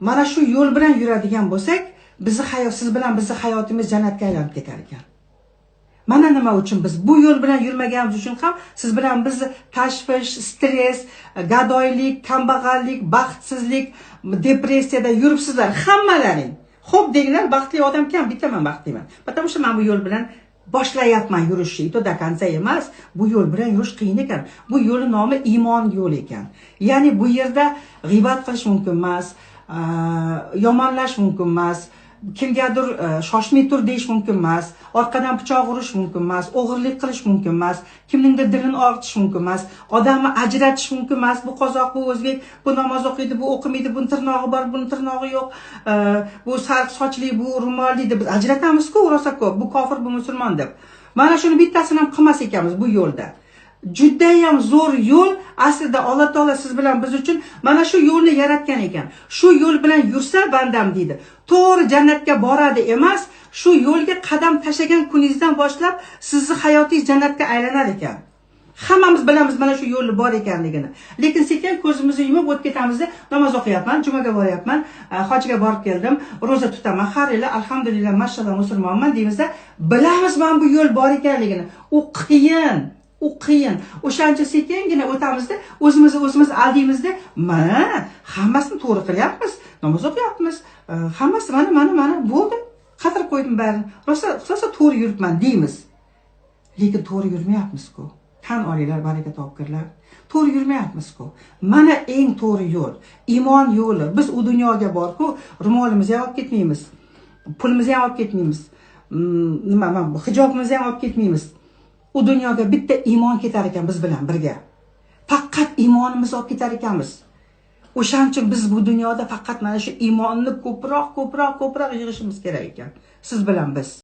Mana shu yo'l bilan yuradigan bo'lsak, siz bilan bizni hayotimiz jannatga aylanib ketar ekan. Mana nima uchun biz bu yo'l bilan yurmaganimiz uchun ham siz bilan biz tashvish, stress, gadoylik, kambag'allik, baxtsizlik, depressiyada yuribsizlar hammalaring. Xo'p denglar, baxtli odam kam, bittaman baxtliman. Потому что men bu yo'l bilan boshlayapman yurishni. To do konca emas. Bu yo'l bilan yurish qiyin ekan. Bu yo'lning nomi iymon yo'li ekan. Ya'ni bu yerda g'iybat qilish mumkin emas, yomonlash mumkin emas, kimgadir shoshmay tur deyish mumkin emas, orqadan pichoq urish mumkin emas, o'g'irlik qilish mumkin emas, kimningdir dilini og'ritish mumkin emas, odamni ajratish mumkin emas. Bu qozoq, bu o'zbek, bu namoz o'qiydi, bu o'qimaydi, bu tirnog'i bor, bu tirnog'i yo'q, bu sariq sochli, bu ro'molli deb biz ajratamiz-ku, rosa ko'p. Bu kofir, bu musulmon deb. Mana shuni bittasini ham qilmas ekanmiz bu yo'lda. Judayam zo'r yo'l. Aslida Alloh taolo siz bilan biz uchun mana shu yo'lni yaratgan ekan. Shu yo'l bilan yursa bandam deydi, to'g'ri jannatga boradi emas, shu yo'lga qadam tashlagan kuningizdan boshlab sizni hayotingiz jannatga aylanar ekan. Hammamiz bilamiz mana shu yo'lni bor ekanligini. Lekin sekin ko'zimizni yumib o'tib ketamizda, namoz o'qiyapman, jumaga boryapman, hajga borib keldim, roza tutaman, har yili alhamdulillah, mashallah musulmonman deymizda, bilamiz mana bu yo'l bor ekanligini. U qiyin. U qiyin. O'shancha sekingina o'tamizda, o'zimiz aldaymizda, mana hammasini to'g'ri qilyapmiz, namoz o'qiyapmiz, hammasi mana bo'ldi. Qatirib qo'ydim barini. Rosa to'g'ri yuribman deymiz. Lekin to'g'ri yurmayapmiz-ku. Tan olinglar, baraka topkirlar. To'g'ri yurmayapmiz-ku. Mana eng to'g'ri yo'l, iymon yo'li. Biz u dunyoga borku, ro'molimizni ham olib ketmaymiz. Pulimizni ham olib ketmaymiz. Hijobimizni ham olib ketmaymiz. U dunyoga bitta iymon ketar ekan biz bilan birga. Faqat iymonimizni olib ketar ekanmiz. O'shaning uchun biz bu dunyoda faqat mana shu iymonni ko'proq yig'ishimiz kerak ekan. Siz bilan biz.